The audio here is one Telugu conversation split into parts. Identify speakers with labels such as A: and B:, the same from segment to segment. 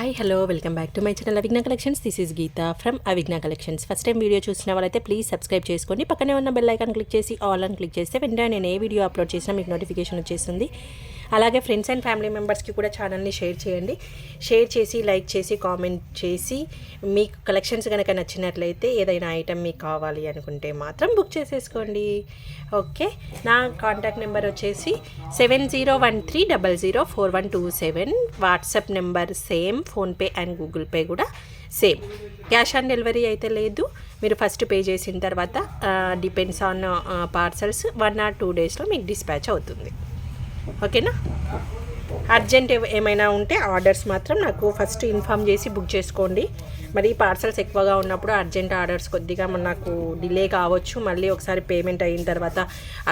A: Hi hello welcome back to my channel Avigna collections. This is Geetha from Avigna collections. First time video చూసిన వాళ్ళైతే ప్లీజ్ సబ్స్క్రైబ్ చేసుకోండి. పక్కనే ఉన్న బెల్ ఐకాన్ క్లిక్ చేసి ఆల్ అని క్లిక్ చేస్తే వెంటనే నేను ఏ వీడియో అప్లోడ్ చేసినా మీకు నోటిఫికేషన్ వచ్చేస్తుంది. అలాగే ఫ్రెండ్స్ అండ్ ఫ్యామిలీ మెంబర్స్కి కూడా ఛానల్ని షేర్ చేయండి. షేర్ చేసి లైక్ చేసి కామెంట్ చేసి మీకు కలెక్షన్స్ కనుక నచ్చినట్లయితే ఏదైనా ఐటెం మీకు కావాలి అనుకుంటే మాత్రం బుక్ చేసేసుకోండి. ఓకే, నా కాంటాక్ట్ నెంబర్ వచ్చేసి 7013004127. WhatsApp number same, PhonePe and Google pay కూడా సేమ్. క్యాష్ ఆన్ డెలివరీ అయితే లేదు. మీరు ఫస్ట్ పే చేసిన తర్వాత డిపెండ్స్ ఆన్ పార్సల్స్ 1 or 2 daysలో మీకు డిస్పాచ్ అవుతుంది. ఓకేనా? అర్జెంట్ ఏమైనా ఉంటే ఆర్డర్స్ మాత్రం నాకు ఫస్ట్ ఇన్ఫామ్ చేసి బుక్ చేసుకోండి. మరి పార్సల్స్ ఎక్కువగా ఉన్నప్పుడు అర్జెంట్ ఆర్డర్స్ కొద్దిగా నాకు డిలే కావచ్చు. మళ్ళీ ఒకసారి పేమెంట్ అయిన తర్వాత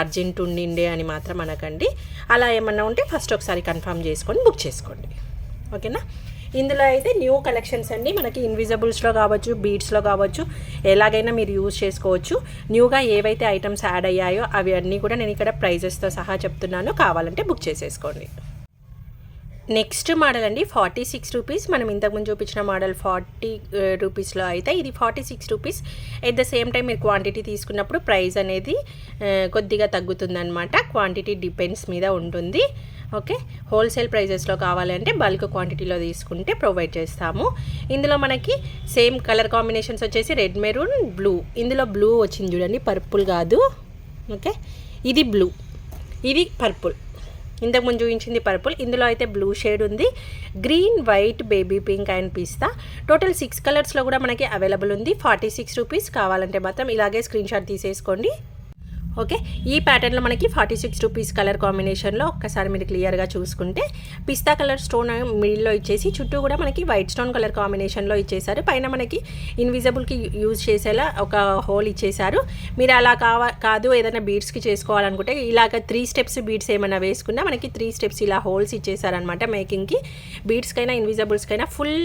A: అర్జెంట్ ఉండిండే అని మాత్రం అనకండి. అలా ఏమన్నా ఉంటే ఫస్ట్ ఒకసారి కన్ఫర్మ్ చేసుకొని బుక్ చేసుకోండి. ఓకేనా? ఇందులో అయితే న్యూ కలెక్షన్స్ అండి. మనకి ఇన్విజిబుల్స్లో కావచ్చు, బీడ్స్లో కావచ్చు, ఎలాగైనా మీరు యూజ్ చేసుకోవచ్చు. న్యూగా ఏవైతే ఐటమ్స్ యాడ్ అయ్యాయో అవి అన్నీ కూడా నేను ఇక్కడ ప్రైజెస్తో సహా చెప్తున్నాను. కావాలంటే బుక్ చేసేసుకోండి. నెక్స్ట్ మోడల్ అండి 46 రూపీస్. మనం ఇంతకుముందు చూపించిన మోడల్ 40 రూపీస్లో అయితే ఇది 46 rupees. At the same time మీరు క్వాంటిటీ తీసుకున్నప్పుడు ప్రైస్ అనేది కొద్దిగా తగ్గుతుందన్నమాట. క్వాంటిటీ డిపెండ్స్ మీద ఉంటుంది. ఓకే, హోల్సేల్ ప్రైజెస్లో కావాలంటే బల్క్ క్వాంటిటీలో తీసుకుంటే ప్రొవైడ్ చేస్తాము. ఇందులో మనకి సేమ్ కలర్ కాంబినేషన్స్ వచ్చేసి రెడ్, మెరూన్, బ్లూ. ఇందులో బ్లూ వచ్చింది చూడండి, పర్పుల్ కాదు. ఓకే, ఇది బ్లూ, ఇది పర్పుల్. ఇంతకుముందు చూపించింది పర్పుల్. ఇందులో అయితే బ్లూ షేడ్ ఉంది, green, white, baby pink and pista. Total 6 కలర్స్లో కూడా మనకి అవైలబుల్ ఉంది. 46 రూపీస్. కావాలంటే మాత్రం ఇలాగే స్క్రీన్ షాట్ తీసేసుకోండి. ఓకే, ఈ ప్యాటర్న్లో మనకి 46 రూపీస్ కలర్ కాంబినేషన్లో ఒక్కసారి మీరు క్లియర్గా చూసుకుంటే పిస్తా కలర్ స్టోన్ మిడిల్లో ఇచ్చేసి చుట్టూ కూడా మనకి వైట్ స్టోన్ కలర్ కాంబినేషన్లో ఇచ్చేసారు. పైన మనకి ఇన్విజిబుల్కి యూజ్ చేసేలా ఒక హోల్ ఇచ్చేసారు. మీరు అలా కాదు ఏదైనా బీడ్స్కి చేసుకోవాలనుకుంటే ఇలాగ 3 స్టెప్స్ బీడ్స్ ఏమైనా వేసుకున్నా మనకి 3 స్టెప్స్ ఇలా హోల్స్ ఇచ్చేసారనమాట. మేకింగ్కి బీడ్స్కైనా ఇన్విజిబుల్స్కైనా ఫుల్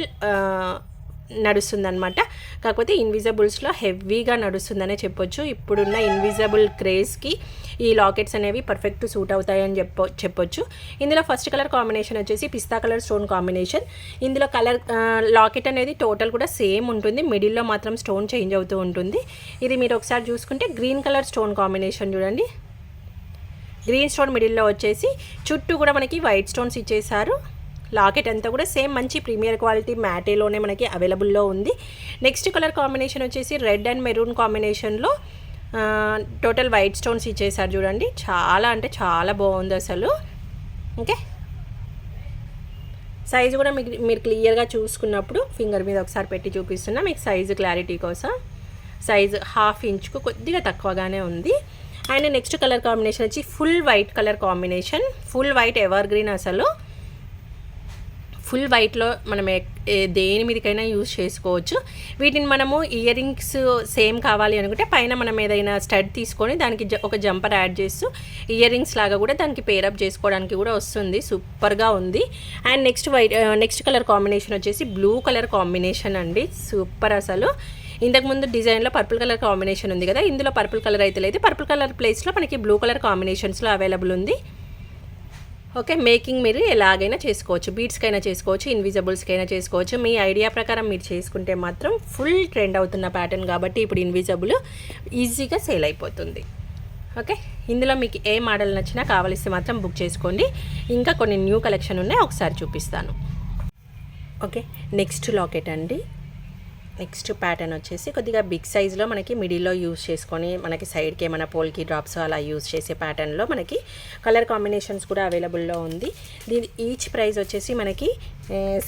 A: నడుస్తుందన్నమాట. కాకపోతే ఇన్విజిబుల్స్లో హెవీగా నడుస్తుందనే చెప్పొచ్చు. ఇప్పుడున్న ఇన్విజిబుల్ క్రేజ్కి ఈ లాకెట్స్ అనేవి పర్ఫెక్ట్ సూట్ అవుతాయని చెప్పొచ్చు. ఇందులో ఫస్ట్ కలర్ కాంబినేషన్ వచ్చేసి పిస్తా కలర్ స్టోన్ కాంబినేషన్. ఇందులో కలర్ లాకెట్ అనేది టోటల్ కూడా సేమ్ ఉంటుంది. మిడిల్లో మాత్రం స్టోన్ చేంజ్ అవుతూ ఉంటుంది. ఇది మీరు ఒకసారి చూసుకుంటే గ్రీన్ కలర్ స్టోన్ కాంబినేషన్ చూడండి. గ్రీన్ స్టోన్ మిడిల్లో వచ్చేసి చుట్టూ కూడా మనకి వైట్ స్టోన్స్ ఇచ్చేసారు. లాకెట్ అంతా కూడా సేమ్ మంచి ప్రీమియర్ క్వాలిటీ మ్యాటేలోనే మనకి అవైలబుల్లో ఉంది. నెక్స్ట్ కలర్ కాంబినేషన్ వచ్చేసి రెడ్ అండ్ మెరూన్ కాంబినేషన్లో టోటల్ వైట్ స్టోన్స్ ఇచ్చేసారు చూడండి. చాలా అంటే చాలా బాగుంది అసలు. ఓకే, సైజు కూడా మీరు క్లియర్గా చూసుకున్నప్పుడు ఫింగర్ మీద ఒకసారి పెట్టి చూపిస్తున్నా మీకు సైజు క్లారిటీ కోసం. సైజు 1/2 ఇంచుకు కొద్దిగా తక్కువగానే ఉంది. అండ్ నెక్స్ట్ కలర్ కాంబినేషన్ వచ్చి full white colour combination. Full white ever green అసలు. ఫుల్ వైట్లో మనం దేని మీదకైనా యూజ్ చేసుకోవచ్చు. వీటిని మనము ఇయర్ రింగ్స్ సేమ్ కావాలి అనుకుంటే పైన మనం ఏదైనా స్టడ్ తీసుకొని దానికి ఒక జంపర్ యాడ్ చేస్తూ ఇయర్ రింగ్స్ లాగా కూడా దానికి పేరప్ చేసుకోవడానికి కూడా వస్తుంది. సూపర్గా ఉంది. అండ్ నెక్స్ట్ కలర్ కాంబినేషన్ వచ్చేసి బ్లూ కలర్ కాంబినేషన్ అండి. సూపర్ అసలు. ఇంతకుముందు డిజైన్లో పర్పుల్ కలర్ కాంబినేషన్ ఉంది కదా, ఇందులో పర్పుల్ కలర్ అయితే లేదు. పర్పుల్ కలర్ ప్లేస్లో మనకి బ్లూ కలర్ కాంబినేషన్స్లో అవైలబుల్ ఉంది. ఓకే, మేకింగ్ మీరు ఎలాగైనా చేసుకోవచ్చు. బీడ్స్కైనా చేసుకోవచ్చు, ఇన్విజిబుల్స్కైనా చేసుకోవచ్చు. మీ ఐడియా ప్రకారం మీరు చేసుకుంటే మాత్రం ఫుల్ ట్రెండ్ అవుతున్న ప్యాటర్న్ కాబట్టి ఇప్పుడు ఇన్విజిబుల్ ఈజీగా సేల్ అయిపోతుంది. ఓకే, ఇందులో మీకు ఏ మోడల్ నచ్చినా కావాల్సి మాత్రం బుక్ చేసుకోండి. ఇంకా కొన్ని న్యూ కలెక్షన్ ఉన్నాయి, ఒకసారి చూపిస్తాను. ఓకే, నెక్స్ట్ లాకెట్ అండి. నెక్స్ట్ ప్యాటర్న్ వచ్చేసి కొద్దిగా బిగ్ సైజ్లో మనకి మిడిల్లో యూజ్ చేసుకొని మనకి సైడ్కి ఏమైనా పోల్కి డ్రాప్స్ అలా యూజ్ చేసే ప్యాటర్న్లో మనకి కలర్ కాంబినేషన్స్ కూడా అవైలబుల్లో ఉంది. దీని ఈచ్ ప్రైస్ వచ్చేసి మనకి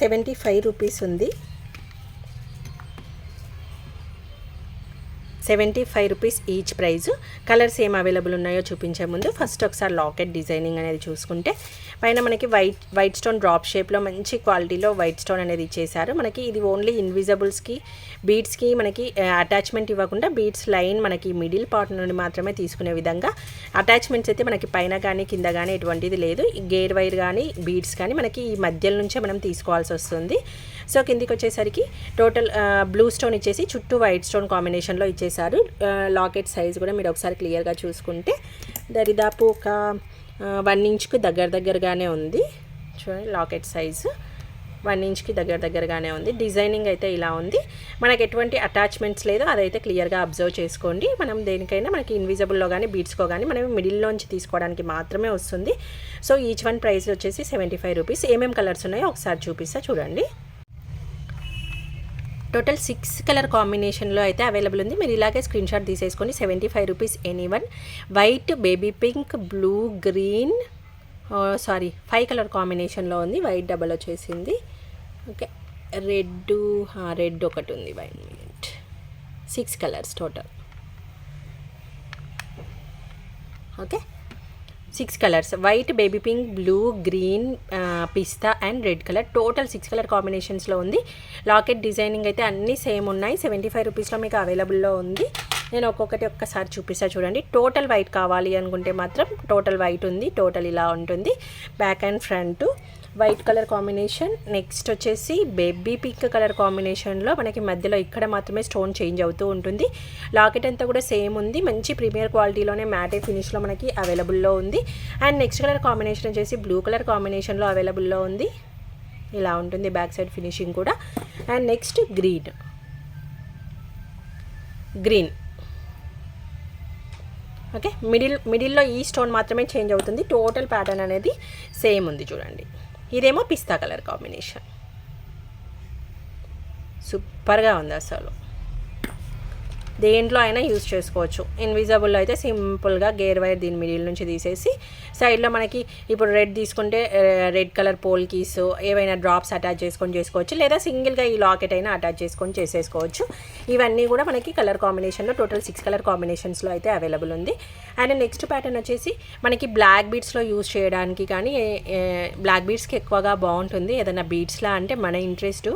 A: 75 రూపీస్ ఉంది. 75 రూపీస్ ఈచ్ ప్రైజు. కలర్స్ ఏం అవైలబుల్ ఉన్నాయో చూపించే ముందు ఫస్ట్ ఒకసారి లాకెట్ డిజైనింగ్ అనేది చూసుకుంటే పైన మనకి వైట్ స్టోన్ డ్రాప్ షేప్లో మంచి క్వాలిటీలో వైట్ స్టోన్ అనేది ఇచ్చేసారు. మనకి ఇది ఓన్లీ ఇన్విజిబుల్స్కి బీడ్స్కి మనకి అటాచ్మెంట్ ఇవ్వకుండా బీడ్స్ లైన్ మనకి మిడిల్ పార్ట్ నుండి మాత్రమే తీసుకునే విధంగా అటాచ్మెంట్స్ అయితే మనకి పైన కానీ కింద కానీ ఎటువంటిది లేదు. గేర్ వైర్ కానీ బీడ్స్ కానీ మనకి ఈ మధ్యలో నుంచే మనం తీసుకోవాల్సి వస్తుంది. సో కిందికి వచ్చేసరికి టోటల్ బ్లూ స్టోన్ ఇచ్చేసి చుట్టూ వైట్ స్టోన్ కాంబినేషన్లో ఇచ్చేసారు. లాకెట్ సైజ్ కూడా మీరు ఒకసారి క్లియర్గా చూసుకుంటే దరిదాపు ఒక 1 ఇంచ్కు దగ్గరగానే ఉంది. చూడండి లాకెట్ సైజు. 1 ఇంచ్కి దగ్గరగానే ఉంది. డిజైనింగ్ అయితే ఇలా ఉంది. మనకి ఎటువంటి అటాచ్మెంట్స్ లేదు, అదైతే క్లియర్గా అబ్జర్వ్ చేసుకోండి. మనం దేనికైనా మనకి ఇన్విజిబుల్లో కానీ బీడ్స్కో కానీ మనం మిడిల్లోంచి తీసుకోవడానికి మాత్రమే వస్తుంది. సో ఈచ్ వన్ ప్రైస్ వచ్చేసి 75 రూపీస్. ఏమేమి కలర్స్ ఉన్నాయో ఒకసారి చూపిస్తా చూడండి. టోటల్ 6 కలర్ కాంబినేషన్లో అయితే అవైలబుల్ ఉంది. మీరు ఇలాగే స్క్రీన్ షాట్ తీసేసుకొని 75 rupees anyone. White, baby pink, blue, green, 5 colour కాంబినేషన్లో ఉంది. వైట్ డబల్ వచ్చేసింది. ఓకే, రెడ్ ఒకటి ఉంది. 1 minute. 6 colours total. Okay, 6 colours. White, baby pink, blue, green, pista and red colour. Total 6 colour కాంబినేషన్స్లో ఉంది. లాకెట్ డిజైనింగ్ అయితే అన్నీ సేమ్ ఉన్నాయి. 75 రూపీస్లో మీకు అవైలబుల్లో ఉంది. నేను ఒక్కసారి చూపిస్తా చూడండి. టోటల్ వైట్ కావాలి అనుకుంటే మాత్రం టోటల్ వైట్ ఉంది. టోటల్ ఇలా ఉంటుంది. Back and front white colour combination. Next వచ్చేసి బేబీ పింక్ కలర్ కాంబినేషన్లో మనకి మధ్యలో ఇక్కడ మాత్రమే స్టోన్ చేంజ్ అవుతూ ఉంటుంది. లాకెట్ అంతా కూడా సేమ్ ఉంది. మంచి ప్రీమియర్ క్వాలిటీలోనే మ్యాటే ఫినిష్లో మనకి అవైలబుల్లో ఉంది. అండ్ నెక్స్ట్ కలర్ కాంబినేషన్ వచ్చేసి బ్లూ కలర్ కాంబినేషన్లో అవైలబుల్లో ఉంది. ఇలా ఉంటుంది బ్యాక్ సైడ్ ఫినిషింగ్ కూడా. And next green. ఓకే, మిడిల్లో ఈ స్టోన్ మాత్రమే చేంజ్ అవుతుంది. టోటల్ ప్యాటర్న్ అనేది సేమ్ ఉంది చూడండి. ఇదేమో పిస్తా కలర్ కాంబినేషన్. సూపర్గా ఉంది అసలు. దేంట్లో అయినా యూజ్ చేసుకోవచ్చు. ఇన్విజిబుల్లో అయితే సింపుల్గా గేర్ వైర్ దీని మిడిల్ నుంచి తీసేసి సైడ్లో మనకి ఇప్పుడు రెడ్ తీసుకుంటే రెడ్ కలర్ పోల్ కీస్ ఏవైనా డ్రాప్స్ అటాచ్ చేసుకోవచ్చు. లేదా సింగిల్గా ఈ లాకెట్ అయినా అటాచ్ చేసుకొని చేసేసుకోవచ్చు. ఇవన్నీ కూడా మనకి కలర్ కాంబినేషన్లో టోటల్ 6 కలర్ కాంబినేషన్స్లో అయితే అవైలబుల్ ఉంది. అండ్ నెక్స్ట్ ప్యాటర్న్ వచ్చేసి మనకి బ్లాక్ బీడ్స్లో యూజ్ చేయడానికి కానీ బ్లాక్ బీడ్స్కి ఎక్కువగా బాగుంటుంది. ఏదైనా బీడ్స్లా అంటే మన ఇంట్రెస్ట్,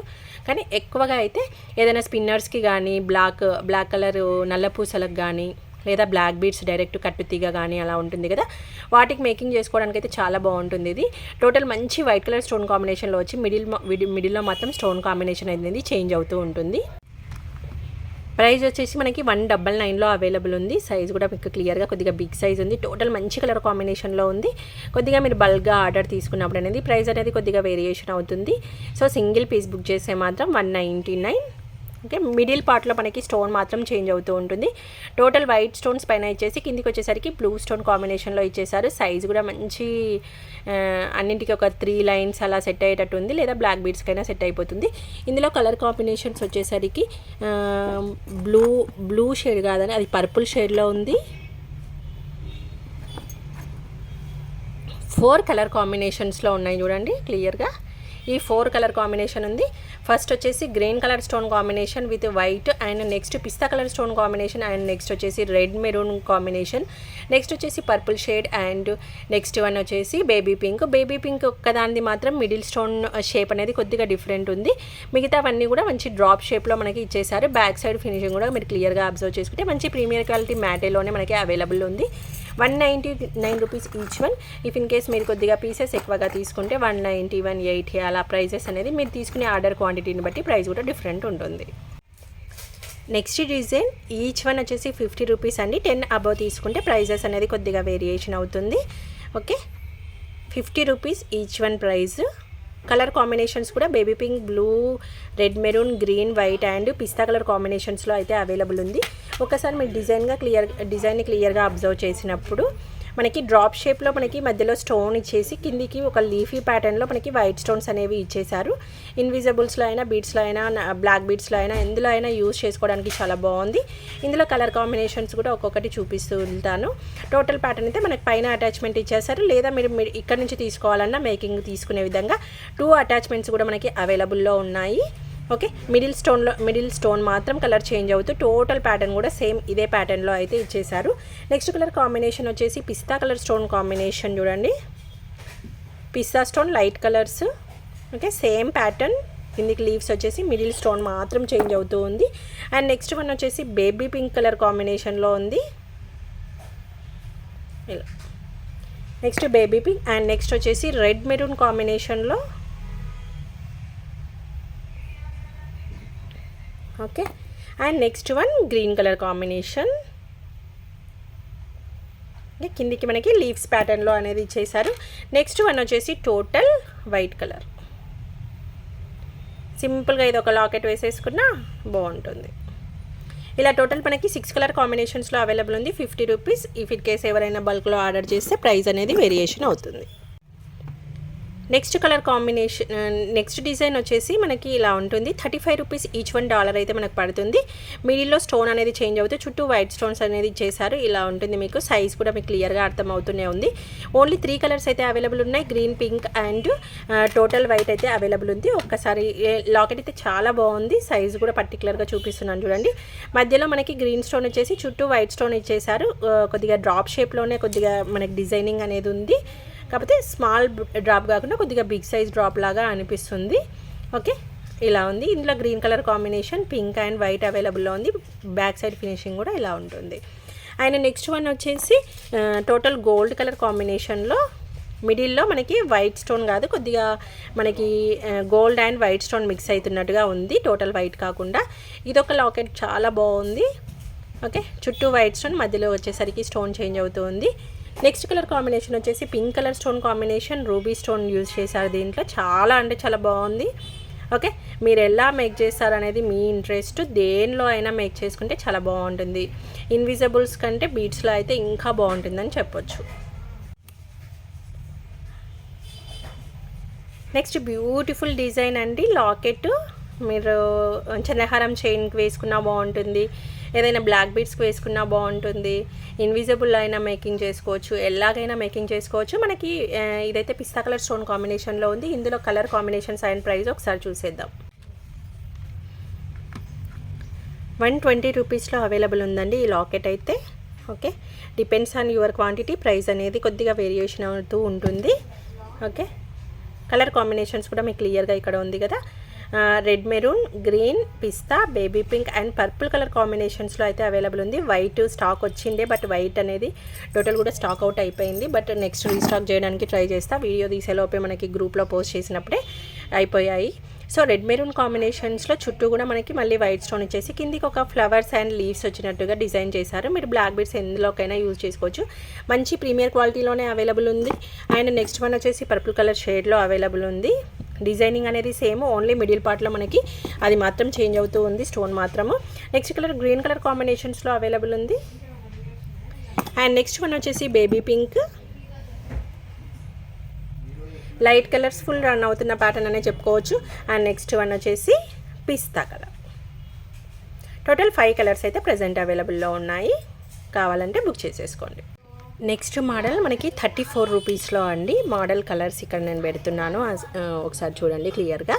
A: కానీ ఎక్కువగా అయితే ఏదైనా స్పిన్నర్స్కి కానీ బ్లాక్ కలర్ నల్ల పూసలకు కానీ లేదా బ్లాక్ బీడ్స్ డైరెక్ట్ కట్టుతీగ కానీ అలా ఉంటుంది కదా, వాటికి మేకింగ్ చేసుకోవడానికి అయితే చాలా బాగుంటుంది. ఇది టోటల్ మంచి వైట్ కలర్ స్టోన్ కాంబినేషన్లో వచ్చి మిడిల్లో మాత్రం స్టోన్ కాంబినేషన్ అనేది చేంజ్ అవుతూ ఉంటుంది. ప్రైస్ వచ్చేసి మనకి 199లో అవైలబుల్ ఉంది. సైజ్ కూడా మీకు క్లియర్గా కొద్దిగా బిగ్ సైజ్ ఉంది. టోటల్ మంచి కలర్ కాంబినేషన్లో ఉంది. కొద్దిగా మీరు బల్క్గా ఆర్డర్ తీసుకున్నప్పుడు అనేది ప్రైస్ అనేది కొద్దిగా వేరియేషన్ అవుతుంది. సో సింగిల్ పీస్ బుక్ చేస్తే మాత్రం 199. ఓకే, మిడిల్ పార్ట్లో మనకి స్టోన్ మాత్రం చేంజ్ అవుతూ ఉంటుంది. టోటల్ వైట్ స్టోన్స్ పైన ఇచ్చేసి కిందికి వచ్చేసరికి బ్లూ స్టోన్ కాంబినేషన్లో ఇచ్చేసారు. సైజ్ కూడా మంచి అన్నింటికి ఒక 3 లైన్స్ అలా సెట్ అయ్యేటట్టు ఉంది. లేదా బ్లాక్ బీడ్స్కైనా సెట్ అయిపోతుంది. ఇందులో కలర్ కాంబినేషన్స్ వచ్చేసరికి బ్లూ షేడ్ కాదని అది పర్పుల్ షేడ్లో ఉంది. 4 కలర్ కాంబినేషన్స్లో ఉన్నాయి చూడండి క్లియర్గా. ఈ 4 కలర్ కాంబినేషన్ ఉంది. ఫస్ట్ వచ్చేసి green colour stone combination with white, and next pista colour stone combination, and next వచ్చేసి రెడ్ మెరూన్ కాంబినేషన్, నెక్స్ట్ వచ్చేసి purple shade, and next one వచ్చేసి బేబీ పింక్ ఒక్కదానిది మాత్రం మిడిల్ స్టోన్ షేప్ అనేది కొద్దిగా డిఫరెంట్ ఉంది. మిగతావన్నీ కూడా మంచి డ్రాప్ షేప్లో మనకి ఇచ్చేసారు. బ్యాక్ సైడ్ ఫినిషింగ్ కూడా మీరు క్లియర్గా అబ్జర్వ్ చేసుకుంటే మంచి ప్రీమియర్ క్వాలిటీ మ్యాటేలోనే మనకి అవైలబుల్ ఉంది. 199 rupees each one. If in case మీరు కొద్దిగా పీసెస్ ఎక్కువగా తీసుకుంటే 190, 180 అలా ప్రైజెస్ అనేది మీరు తీసుకునే ఆర్డర్ క్వాంటిటీని బట్టి ప్రైస్ కూడా డిఫరెంట్ ఉంటుంది. నెక్స్ట్ డిజైన్ ఈచ్ వన్ వచ్చేసి 50 రూపీస్ అండి. 10 అబవ్ తీసుకుంటే ప్రైజెస్ అనేది కొద్దిగా వేరియేషన్ అవుతుంది. Okay, 50 rupees each one price. Colour combinations కూడా baby pink, blue, red maroon, green, white and pista colour కాంబినేషన్స్లో అయితే అవైలబుల్ ఉంది. ఒకసారి మీరు డిజైన్ని క్లియర్గా అబ్జర్వ్ చేసినప్పుడు మనకి డ్రాప్ షేప్లో మనకి మధ్యలో స్టోన్ ఇచ్చేసి కిందికి ఒక లీఫీ ప్యాటర్న్లో మనకి వైట్ స్టోన్స్ అనేవి ఇచ్చేసారు. ఇన్విజిబుల్స్లో అయినా బీడ్స్లో అయినా బ్లాక్ బీడ్స్లో అయినా ఎందులో అయినా యూజ్ చేసుకోవడానికి చాలా బాగుంది. ఇందులో కలర్ కాంబినేషన్స్ కూడా ఒక్కొక్కటి చూపిస్తూ ఉంటాను. టోటల్ ప్యాటర్న్ అయితే మనకి పైన అటాచ్మెంట్ ఇచ్చేసారు. లేదా మీరు ఇక్కడ నుంచి తీసుకోవాలన్నా మేకింగ్ తీసుకునే విధంగా 2 అటాచ్మెంట్స్ కూడా మనకి అవైలబుల్లో ఉన్నాయి. ఓకే, మిడిల్ స్టోన్ మాత్రం కలర్ చేంజ్ అవుతూ టోటల్ ప్యాటర్న్ కూడా సేమ్ ఇదే ప్యాటర్న్లో అయితే ఇచ్చేసారు. నెక్స్ట్ కలర్ కాంబినేషన్ వచ్చేసి పిస్తా కలర్ స్టోన్ కాంబినేషన్ చూడండి. Pista stone light colours. Okay, same pattern. కిందికి లీవ్స్ వచ్చేసి మిడిల్ స్టోన్ మాత్రం చేంజ్ అవుతూ ఉంది. అండ్ నెక్స్ట్ వన్ వచ్చేసి బేబీ పింక్ కలర్ కాంబినేషన్లో ఉంది. ఇలా next baby pink, and next వచ్చేసి రెడ్ మెరూన్ కాంబినేషన్లో. Okay, and next one green colour combination. కిందికి మనకి లీవ్స్ ప్యాటర్న్లో అనేది ఇచ్చేసారు. నెక్స్ట్ వన్ వచ్చేసి టోటల్ వైట్ కలర్. సింపుల్గా ఇది ఒక లాకెట్ వేసేసుకున్నా బాగుంటుంది. ఇలా టోటల్ మనకి 6 కలర్ కాంబినేషన్స్లో అవైలబుల్ ఉంది. 50 రూపీస్. ఇఫ్ ఇన్ కేస్ ఎవరైనా బల్క్లో ఆర్డర్ చేస్తే ప్రైస్ అనేది వేరియేషన్ అవుతుంది. Next colour combination, next design వచ్చేసి మనకి ఇలా ఉంటుంది. 35 రూపీస్ ఈచ్ $1 అయితే మనకు పడుతుంది. మిడిల్లో స్టోన్ అనేది చేంజ్ అవుతుంది, చుట్టూ వైట్ స్టోన్స్ అనేది చేశారు. ఇలా ఉంటుంది. మీకు సైజ్ కూడా మీకు క్లియర్గా అర్థమవుతూనే ఉంది. ఓన్లీ 3 కలర్స్ అయితే అవైలబుల్ ఉన్నాయి. Green, pink and total white అయితే అవైలబుల్ ఉంది. ఒక్కసారి లాకెట్ అయితే చాలా బాగుంది. సైజ్ కూడా పర్టికులర్గా చూపిస్తున్నాను చూడండి. మధ్యలో మనకి గ్రీన్ స్టోన్ వచ్చేసి చుట్టూ వైట్ స్టోన్ ఇచ్చేసారు. కొద్దిగా డ్రాప్ షేప్లోనే కొద్దిగా మనకి డిజైనింగ్ అనేది ఉంది. కాకపోతే స్మాల్ డ్రాప్ కాకుండా కొద్దిగా బిగ్ సైజ్ డ్రాప్ లాగా అనిపిస్తుంది. ఓకే, ఇలా ఉంది. ఇందులో green colour combination, pink and white అవైలబుల్లో ఉంది. బ్యాక్ సైడ్ ఫినిషింగ్ కూడా ఇలా ఉంటుంది. అండ్ నెక్స్ట్ వన్ వచ్చేసి టోటల్ గోల్డ్ కలర్ కాంబినేషన్లో మిడిల్లో మనకి వైట్ స్టోన్ కాదు, కొద్దిగా మనకి gold and white stone mix అవుతున్నట్టుగా ఉంది. టోటల్ వైట్ కాకుండా ఇదొక లాకెట్ చాలా బాగుంది. ఓకే, చుట్టూ వైట్ స్టోన్, మధ్యలో వచ్చేసరికి స్టోన్ చేంజ్ అవుతుంది. నెక్స్ట్ కలర్ కాంబినేషన్ వచ్చేసి pink colour stone combination, ruby stone use చేశారు దీంట్లో. చాలా అంటే చాలా బాగుంది. ఓకే, మీరు ఎలా మేక్ చేస్తారనేది మీ ఇంట్రెస్ట్. దేనిలో అయినా మేక్ చేసుకుంటే చాలా బాగుంటుంది. ఇన్విజిబుల్స్ కంటే బీడ్స్లో అయితే ఇంకా బాగుంటుందని చెప్పొచ్చు. నెక్స్ట్ బ్యూటిఫుల్ డిజైన్ అండి. లాకెట్ మీరు చంద్రహారం చైన్కి వేసుకున్నా బాగుంటుంది, ఏదైనా బ్లాక్ బీడ్స్కి వేసుకున్నా బాగుంటుంది. ఇన్విజిబుల్ అయినా మేకింగ్ చేసుకోవచ్చు, ఎలాగైనా మేకింగ్ చేసుకోవచ్చు. మనకి ఇదైతే పిస్తా కలర్ స్టోన్ కాంబినేషన్లో ఉంది. ఇందులో కలర్ కాంబినేషన్స్ అండ్ ప్రైస్ ఒకసారి చూసేద్దాం. 120 రూపీస్లో అవైలబుల్ ఉందండి ఈ లాకెట్ అయితే. Okay, depends on your quantity. Price అనేది కొద్దిగా వేరియేషన్ అవుతూ ఉంటుంది. ఓకే, కలర్ కాంబినేషన్స్ కూడా మీకు క్లియర్గా ఇక్కడ ఉంది కదా. Red maroon, green, pista, baby pink and purple colour కాంబినేషన్స్లో అయితే అవైలబుల్ ఉంది. వైట్ స్టాక్ వచ్చిండే, బట్ వైట్ అనేది టోటల్ కూడా స్టాక్ అవుట్ అయిపోయింది. బట్ నెక్స్ట్ రీస్టాక్ చేయడానికి ట్రై చేస్తా. వీడియో తీసేలోపే మనకి గ్రూప్లో పోస్ట్ చేసినప్పుడే అయిపోయాయి. సో రెడ్ మెరూన్ కాంబినేషన్స్లో చుట్టూ కూడా మనకి మళ్ళీ వైట్ స్టోన్ ఇచ్చేసి కిందికి ఒక ఫ్లవర్స్ అండ్ లీవ్స్ వచ్చినట్టుగా డిజైన్ చేశారు. మీరు బ్లాక్ బీడ్స్ ఎందులోకైనా యూజ్ చేసుకోవచ్చు. మంచి ప్రీమియర్ క్వాలిటీలోనే అవైలబుల్ ఉంది. అండ్ నెక్స్ట్ వన్ వచ్చేసి పర్పుల్ కలర్ షేడ్లో అవైలబుల్ ఉంది. డిజైనింగ్ అనేది సేమ్, ఓన్లీ మిడిల్ పార్ట్లో మనకి అది మాత్రం చేంజ్ అవుతూ ఉంది, స్టోన్ మాత్రము. నెక్స్ట్ కలర్ గ్రీన్ కలర్ కాంబినేషన్స్లో అవైలబుల్ ఉంది. అండ్ నెక్స్ట్ వన్ వచ్చేసి baby pink, light colours full run అవుతున్న ప్యాటర్న్ అనే చెప్పుకోవచ్చు. అండ్ నెక్స్ట్ వన్ వచ్చేసి పిస్తా కలర్. టోటల్ 5 కలర్స్ అయితే ప్రజెంట్ అవైలబుల్లో ఉన్నాయి. కావాలంటే బుక్ చేసేసుకోండి. నెక్స్ట్ మోడల్ మనకి 34 రూపీస్లో అండి. మోడల్ కలర్స్ ఇక్కడ నేను పెడుతున్నాను, ఒకసారి చూడండి క్లియర్గా.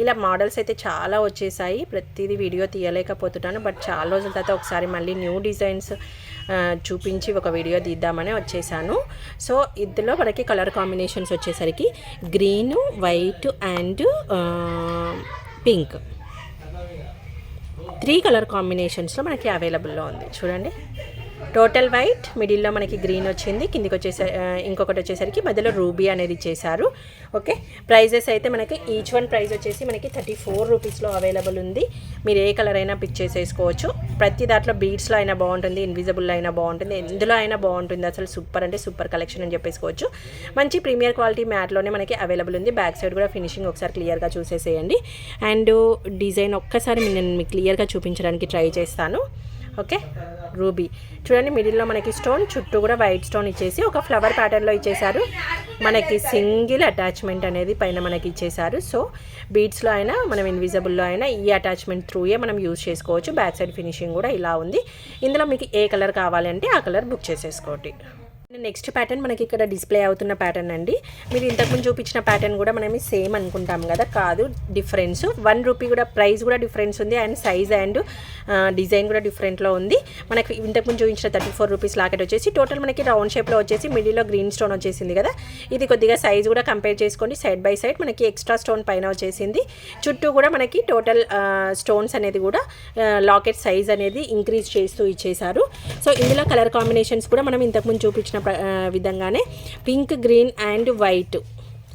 A: ఇలా మోడల్స్ అయితే చాలా వచ్చేసాయి. ప్రతిదీ వీడియో తీయలేకపోతున్నాను, బట్ చాలా రోజుల తర్వాత ఒకసారి మళ్ళీ న్యూ డిజైన్స్ చూపించి ఒక వీడియో తీద్దామని వచ్చేసాను. సో ఇందులో మనకి కలర్ కాంబినేషన్స్ వచ్చేసరికి green, white and pink, 3 colour కాంబినేషన్స్లో మనకి అవైలబుల్లో ఉంది. చూడండి, టోటల్ వైట్, మిడిల్లో మనకి గ్రీన్ వచ్చింది, కిందికి ఇంకొకటి వచ్చేసరికి మధ్యలో రూబీ అనేది ఇచ్చేసారు. ఓకే, ప్రైజెస్ అయితే మనకి ఈచ్ వన్ ప్రైస్ వచ్చేసి మనకి 34 రూపీస్లో అవైలబుల్ ఉంది. మీరు ఏ కలర్ అయినా పిక్ చేసేసుకోవచ్చు. ప్రతి దాంట్లో బీడ్స్లో అయినా బాగుంటుంది, ఇన్విజిబుల్ అయినా బాగుంటుంది, ఎందులో అయినా బాగుంటుంది. అసలు సూపర్ అంటే సూపర్ కలెక్షన్ అని చెప్పేసుకోవచ్చు. మంచి ప్రీమియర్ క్వాలిటీ మ్యాట్లోనే మనకి అవైలబుల్ ఉంది. బ్యాక్ సైడ్ కూడా ఫినిషింగ్ ఒకసారి క్లియర్గా చూసేసేయండి. అండ్ డిజైన్ ఒక్కసారి నేను మీకు క్లియర్గా చూపించడానికి ట్రై చేస్తాను. ఓకే, రూబీ చూడండి, మిడిల్లో మనకి స్టోన్, చుట్టూ కూడా వైట్ స్టోన్ ఇచ్చేసి ఒక ఫ్లవర్ ప్యాటర్న్లో ఇచ్చేసారు. మనకి సింగిల్ అటాచ్మెంట్ అనేది పైన మనకి ఇచ్చేసారు. సో బీడ్స్లో అయినా మనం ఇన్విజిబుల్లో అయినా ఈ అటాచ్మెంట్ త్రూయే మనం యూజ్ చేసుకోవచ్చు. బ్యాక్ సైడ్ ఫినిషింగ్ కూడా ఇలా ఉంది. ఇందులో మీకు ఏ కలర్ కావాలంటే ఆ కలర్ బుక్ చేసేసుకోండి. నెక్స్ట్ ప్యాటర్న్ మనకి ఇక్కడ డిస్ప్లే అవుతున్న ప్యాటర్న్ అండి. మీరు ఇంతకుముందు చూపించిన ప్యాటర్న్ కూడా మనమే సేమ్ అనుకుంటాం కదా, కాదు, డిఫరెన్స్ 1 రూపీ కూడా, ప్రైస్ కూడా డిఫరెన్స్ ఉంది. అండ్ సైజ్ అండ్ డిజైన్ కూడా డిఫరెంట్లో ఉంది. మనకి ఇంతకుముందు చూపించిన 34 రూపీస్ లాకెట్ వచ్చేసి టోటల్ మనకి రౌండ్ షేప్లో వచ్చేసి మిడిల్లో గ్రీన్ స్టోన్ వచ్చేసింది కదా. ఇది కొద్దిగా సైజ్ కూడా కంపేర్ చేసుకోండి. సైడ్ బై సైడ్ మనకి ఎక్స్ట్రా స్టోన్ పైన వచ్చేసింది. చుట్టూ కూడా మనకి టోటల్ స్టోన్స్ అనేది కూడా లాకెట్ సైజ్ అనేది ఇంక్రీజ్ చేస్తూ ఇచ్చేసారు. సో ఇందులో కలర్ కాంబినేషన్స్ కూడా మనం ఇంతకుముందు చూపించిన విధంగానే pink, green and white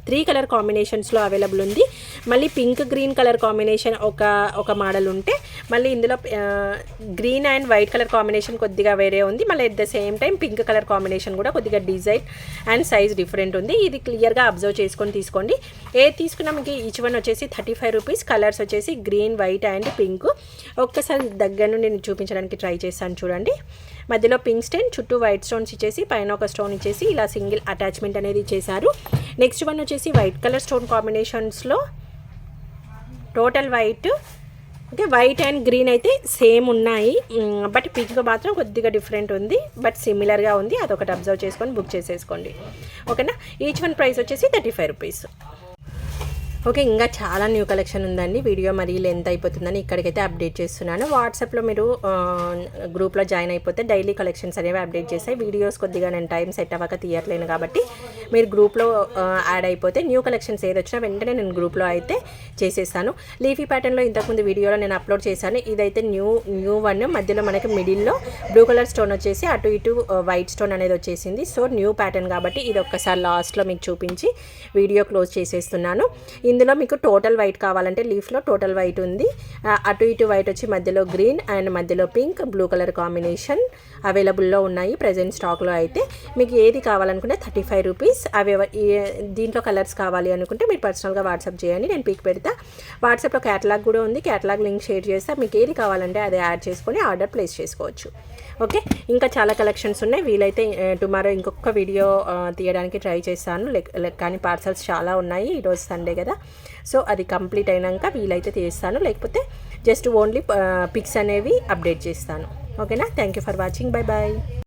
A: 3 colour కాంబినేషన్స్లో అవైలబుల్ ఉంది. మళ్ళీ పింక్ గ్రీన్ కలర్ కాంబినేషన్ ఒక మోడల్ ఉంటే మళ్ళీ ఇందులో green and white colour combination కొద్దిగా వేరే ఉంది. మళ్ళీ at the same time pink colour combination కూడా కొద్దిగా డిజైన్ అండ్ సైజ్ డిఫరెంట్ ఉంది. ఇది క్లియర్గా అబ్జర్వ్ చేసుకొని తీసుకోండి. ఏది తీసుకున్నా మీకు ఈచ్ వన్ వచ్చేసి 35 రూపీస్. కలర్స్ వచ్చేసి గ్రీన్, వైట్ అండ్ పింక్. ఒక్కసారి దగ్గర నుండి నేను చూపించడానికి ట్రై చేస్తాను చూడండి. మధ్యలో పింక్ స్టోన్, చుట్టూ వైట్ స్టోన్స్ ఇచ్చేసి పైన ఒక స్టోన్ ఇచ్చేసి ఇలా సింగిల్ అటాచ్మెంట్ అనేది ఇచ్చేసారు. నెక్స్ట్ వన్ వచ్చేసి వైట్ కలర్ స్టోన్ కాంబినేషన్స్లో total white. Okay, white and green అయితే సేమ్ ఉన్నాయి, బట్ పింక్ మాత్రం కొద్దిగా డిఫరెంట్ ఉంది, బట్ సిమిలర్గా ఉంది. అదొకటి అబ్జర్వ్ చేసుకొని బుక్ చేసేసుకోండి. ఓకేనా. ఈచ్ వన్ ప్రైస్ వచ్చేసి 35 రూపీస్. ఓకే, ఇంకా చాలా న్యూ కలెక్షన్ ఉందండి. వీడియో మరీ లెంత్ అయిపోతుందని ఇక్కడికైతే అప్డేట్ చేస్తున్నాను. వాట్సాప్లో మీరు గ్రూప్లో జాయిన్ అయిపోతే డైలీ కలెక్షన్స్ అనేవి అప్డేట్ చేస్తాయి. వీడియోస్ కొద్దిగా నేను టైం సెట్ అవ్వక తీయట్లేను కాబట్టి మీరు గ్రూప్లో యాడ్ అయిపోతే న్యూ కలెక్షన్స్ ఏది వచ్చినా వెంటనే నేను గ్రూప్లో అయితే చేసేస్తాను. లీఫీ ప్యాటర్న్లో ఇంతకుముందు వీడియోలో నేను అప్లోడ్ చేశాను. ఇదైతే న్యూ వన్. మధ్యలో మనకి మిడిల్లో బ్లూ కలర్ స్టోన్ వచ్చేసి అటు ఇటు వైట్ స్టోన్ అనేది వచ్చేసింది. సో న్యూ ప్యాటర్న్ కాబట్టి ఇది ఒక్కసారి లాస్ట్లో మీకు చూపించి వీడియో క్లోజ్ చేసేస్తున్నాను. ఇందులో మీకు టోటల్ వైట్ కావాలంటే లీఫ్లో టోటల్ వైట్ ఉంది. అటు ఇటు వైట్ వచ్చి మధ్యలో గ్రీన్ అండ్ మధ్యలో పింక్, బ్లూ కలర్ కాంబినేషన్ అవైలబుల్లో ఉన్నాయి ప్రజెంట్ స్టాక్లో. అయితే మీకు ఏది కావాలనుకుంటే 35 రూపీస్. అవి దీంట్లో కలర్స్ కావాలి అనుకుంటే మీరు పర్సనల్గా వాట్సాప్ చేయండి, నేను పిక్ పెడతా. వాట్సాప్లో క్యాటలాగ్ కూడా ఉంది, క్యాటలాగ్ లింక్ షేర్ చేస్తా. మీకు ఏది కావాలంటే అది యాడ్ చేసుకొని ఆర్డర్ ప్లేస్ చేసుకోవచ్చు. ఓకే, ఇంకా చాలా కలెక్షన్స్ ఉన్నాయి. వీలైతే టుమారో ఇంకొక వీడియో తీయడానికి ట్రై చేస్తాను. కానీ పార్సల్స్ చాలా ఉన్నాయి, ఈరోజు సండే కదా. సో అది కంప్లీట్ అయినాక వీలైతే తీస్తాను, లేకపోతే జస్ట్ ఓన్లీ పిక్స్ అనేవి అప్డేట్ చేస్తాను. ఓకేనా. Thank you for watching. Bye bye.